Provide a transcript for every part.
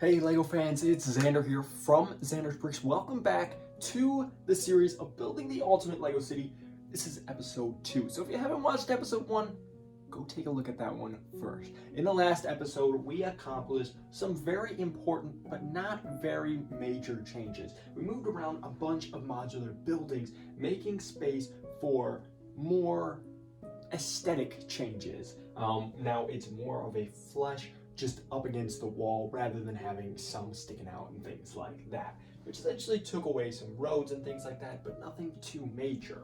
Hey LEGO fans, it's Xander here from Xander's Bricks. Welcome back to the series of building the ultimate LEGO city. This is episode 2. So if you haven't watched episode 1, go take a look at that one first. In the last episode, we accomplished some very important but not very major changes. We moved around a bunch of modular buildings, making space for more aesthetic changes. Now it's more of a flush just up against the wall rather than having some sticking out and things like that, which essentially took away some roads and things like that, but nothing too major.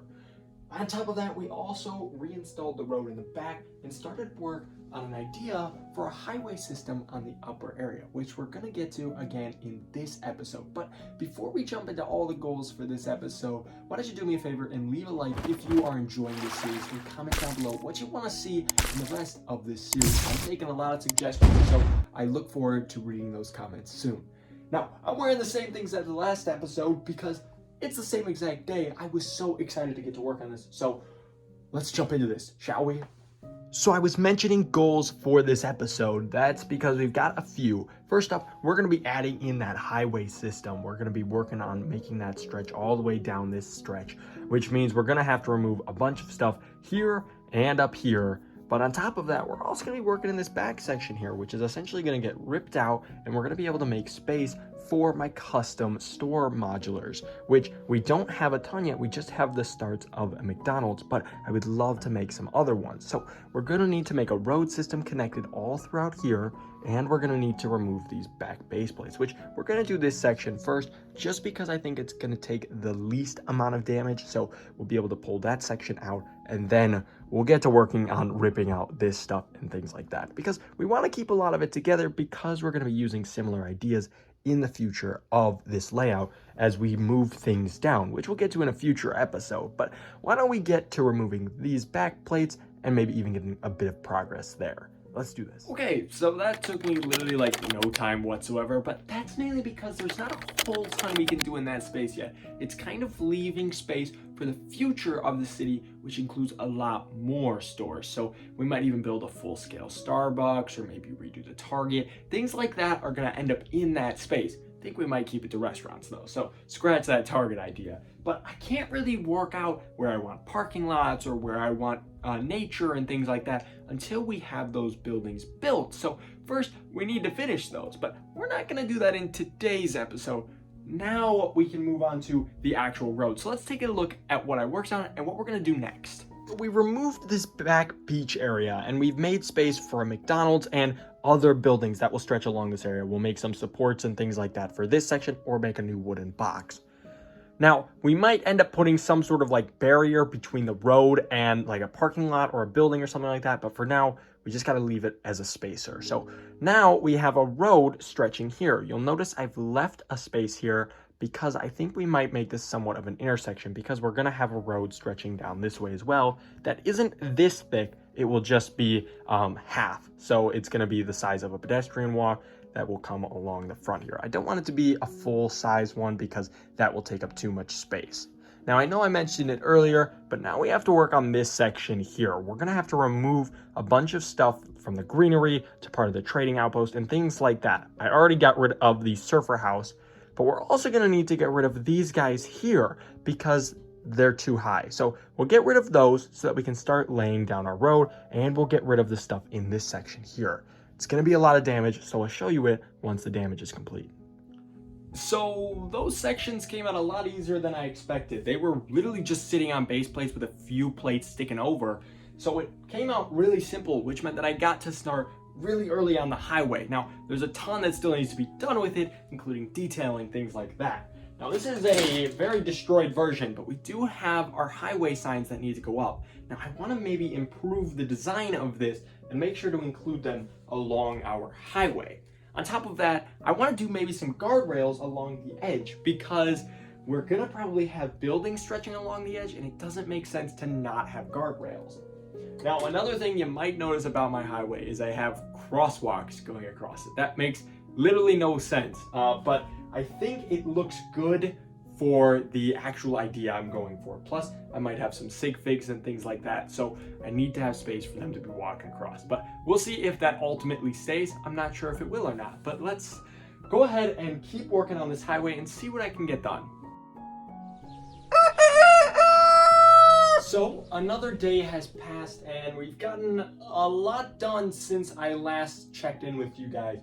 On top of that, we also reinstalled the road in the back and started work on an idea for a highway system on the upper area, which we're gonna get to again in this episode. But before we jump into all the goals for this episode, why don't you do me a favor and leave a like if you are enjoying this series, and comment down below what you want to see in the rest of this series. I'm taking a lot of suggestions, so I look forward to reading those comments soon. Now, I'm wearing the same things as the last episode because it's the same exact day. I was so excited to get to work on this. So let's jump into this, shall we? So I was mentioning goals for this episode. That's because we've got a few. First up, we're going to be adding in that highway system. We're going to be working on making that stretch all the way down this stretch, which means we're going to have to remove a bunch of stuff here and up here. But on top of that, we're also going to be working in this back section here, which is essentially going to get ripped out, and we're going to be able to make space for my custom store modulars, which we don't have a ton yet. We just have the starts of a McDonald's, but I would love to make some other ones. So we're going to need to make a road system connected all throughout here, and we're going to need to remove these back base plates, which we're going to do this section first, just because I think it's going to take the least amount of damage. So we'll be able to pull that section out, and then we'll get to working on ripping out this stuff and things like that, because we want to keep a lot of it together because we're going to be using similar ideas in the future of this layout as we move things down, which we'll get to in a future episode. But why don't we get to removing these back plates and maybe even getting a bit of progress there. Let's do this. Okay, so that took me literally like no time whatsoever, but that's mainly because there's not a full ton we can do in that space yet. It's kind of leaving space for the future of the city, which includes a lot more stores. So we might even build a full-scale Starbucks or maybe redo the Target. Things like that are gonna end up in that space. I think we might keep it to restaurants though, so scratch that Target idea. But I can't really work out where I want parking lots or where I want nature and things like that until we have those buildings built. So first we need to finish those, but we're not gonna do that in today's episode. Now we can move on to the actual road. So let's take a look at what I worked on and what we're gonna do next. We removed this back beach area and we've made space for a McDonald's and other buildings that will stretch along this area. We'll make some supports and things like that for this section or make a new wooden box. Now, we might end up putting some sort of like barrier between the road and like a parking lot or a building or something like that. But for now, we just got to leave it as a spacer. So now we have a road stretching here. You'll notice I've left a space here because I think we might make this somewhat of an intersection because we're going to have a road stretching down this way as well. That isn't this thick. It will just be half. So it's going to be the size of a pedestrian walk that will come along the front here. I don't want it to be a full size one because that will take up too much space. Now I know I mentioned it earlier, but now we have to work on this section here. We're gonna have to remove a bunch of stuff from the greenery to part of the trading outpost and things like that. I already got rid of the surfer house, but we're also gonna need to get rid of these guys here because they're too high. So we'll get rid of those so that we can start laying down our road, and we'll get rid of the stuff in this section here. It's going to be a lot of damage, so I'll show you it once the damage is complete. So those sections came out a lot easier than I expected. They were literally just sitting on base plates with a few plates sticking over. So it came out really simple, which meant that I got to start really early on the highway. Now, there's a ton that still needs to be done with it, including detailing, things like that. Now, this is a very destroyed version, but we do have our highway signs that need to go up. Now, I want to maybe improve the design of this and make sure to include them along our highway. On top of that, I want to do maybe some guardrails along the edge because we're going to probably have buildings stretching along the edge, and it doesn't make sense to not have guardrails. Now, another thing you might notice about my highway is I have crosswalks going across it. That makes literally no sense, but I think it looks good for the actual idea I'm going for. Plus, I might have some sig figs and things like that, so I need to have space for them to be walking across. But we'll see if that ultimately stays. I'm not sure if it will or not, but let's go ahead and keep working on this highway and see what I can get done. So another day has passed and we've gotten a lot done since I last checked in with you guys.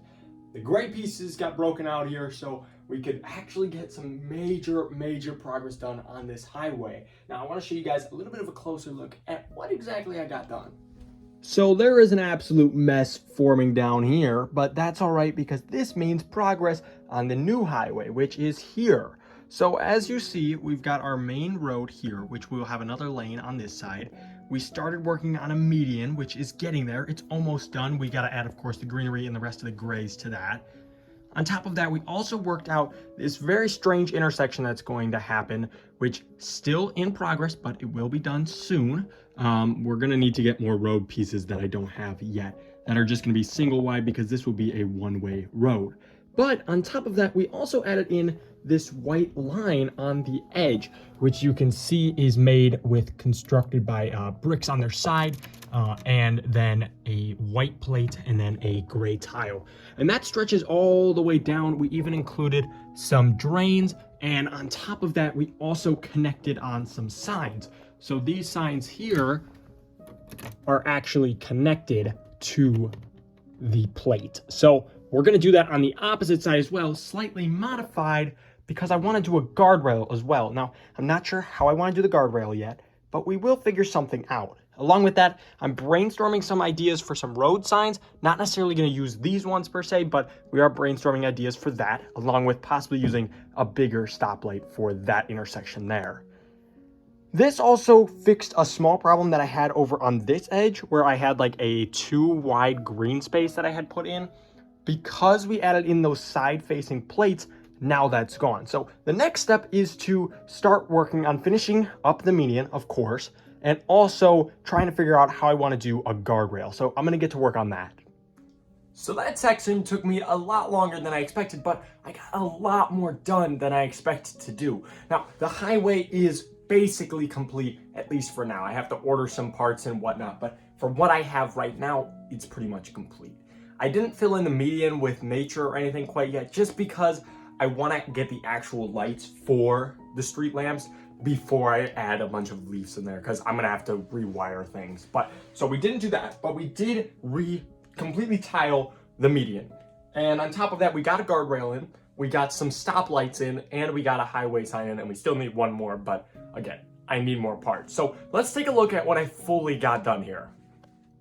The gray pieces got broken out here so we could actually get some major progress done on this highway. Now I want to show you guys a little bit of a closer look at what exactly I got done. So there is an absolute mess forming down here, but that's all right because this means progress on the new highway, which is here. So as you see, we've got our main road here, which we'll have another lane on this side. We started working on a median, which is getting there. It's almost done. We got to add, of course, the greenery and the rest of the grays to that. On top of that, we also worked out this very strange intersection that's going to happen, which still in progress, but it will be done soon. We're going to need to get more road pieces that I don't have yet that are just going to be single wide because this will be a one-way road. But on top of that, we also added in this white line on the edge, which you can see is constructed by bricks on their side, and then a white plate and then a gray tile. And that stretches all the way down. We even included some drains, and on top of that, we also connected on some signs. So these signs here are actually connected to the plate. So we're going to do that on the opposite side as well, slightly modified, because I want to do a guardrail as well. Now, I'm not sure how I want to do the guardrail yet, but we will figure something out. Along with that, I'm brainstorming some ideas for some road signs. Not necessarily going to use these ones per se, but we are brainstorming ideas for that, along with possibly using a bigger stoplight for that intersection there. This also fixed a small problem that I had over on this edge, where I had like a too wide green space that I had put in. Because we added in those side-facing plates, now that's gone. So the next step is to start working on finishing up the median, of course, and also trying to figure out how I want to do a guardrail. So I'm going to get to work on that. So that section took me a lot longer than I expected, but I got a lot more done than I expected to do. Now, the highway is basically complete, at least for now. I have to order some parts and whatnot, but for what I have right now, it's pretty much complete. I didn't fill in the median with nature or anything quite yet, just because I want to get the actual lights for the street lamps before I add a bunch of leaves in there, because I'm going to have to rewire things. But so we didn't do that, but we did completely tile the median. And on top of that, we got a guardrail in, we got some stoplights in, and we got a highway sign in, and we still need one more, but again, I need more parts. So let's take a look at what I fully got done here.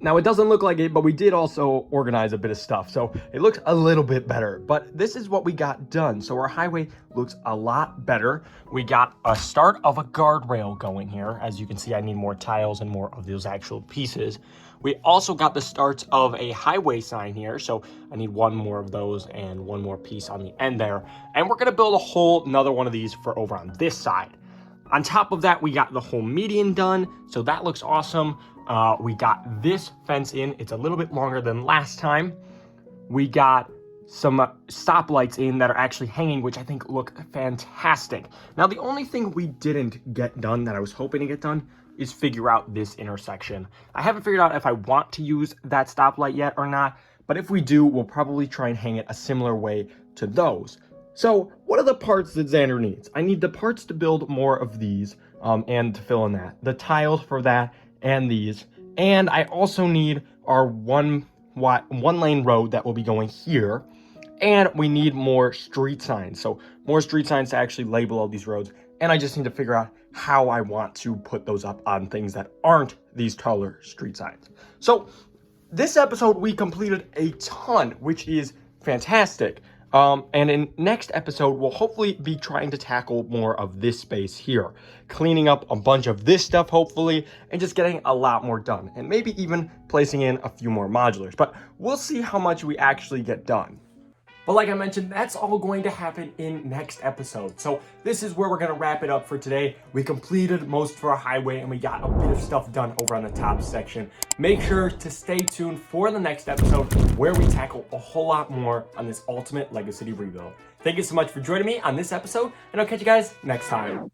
Now, it doesn't look like it, but we did also organize a bit of stuff, so it looks a little bit better. But this is what we got done. So our highway looks a lot better. We got a start of a guardrail going here. As you can see, I need more tiles and more of those actual pieces. We also got the starts of a highway sign here, so I need one more of those and one more piece on the end there. And we're gonna build another one of these for over on this side. On top of that, we got the whole median done, so that looks awesome. We got this fence in. It's a little bit longer than last time. We got some stoplights in that are actually hanging, which I think look fantastic. Now, the only thing we didn't get done that I was hoping to get done is figure out this intersection. I haven't figured out if I want to use that stoplight yet or not, but if we do, we'll probably try and hang it a similar way to those. So what are the parts that Xander needs? I need the parts to build more of these and to fill in that. The tiles for that and these. And I also need our one lane road that will be going here. And we need more street signs. So more street signs to actually label all these roads. And I just need to figure out how I want to put those up on things that aren't these taller street signs. So this episode, we completed a ton, which is fantastic. And in next episode, we'll hopefully be trying to tackle more of this space here, cleaning up a bunch of this stuff, hopefully, and just getting a lot more done, and maybe even placing in a few more modulars, but we'll see how much we actually get done. But like I mentioned, that's all going to happen in next episode. So this is where we're going to wrap it up for today. We completed most of our highway and we got a bit of stuff done over on the top section. Make sure to stay tuned for the next episode where we tackle a whole lot more on this ultimate LEGO City rebuild. Thank you so much for joining me on this episode, and I'll catch you guys next time.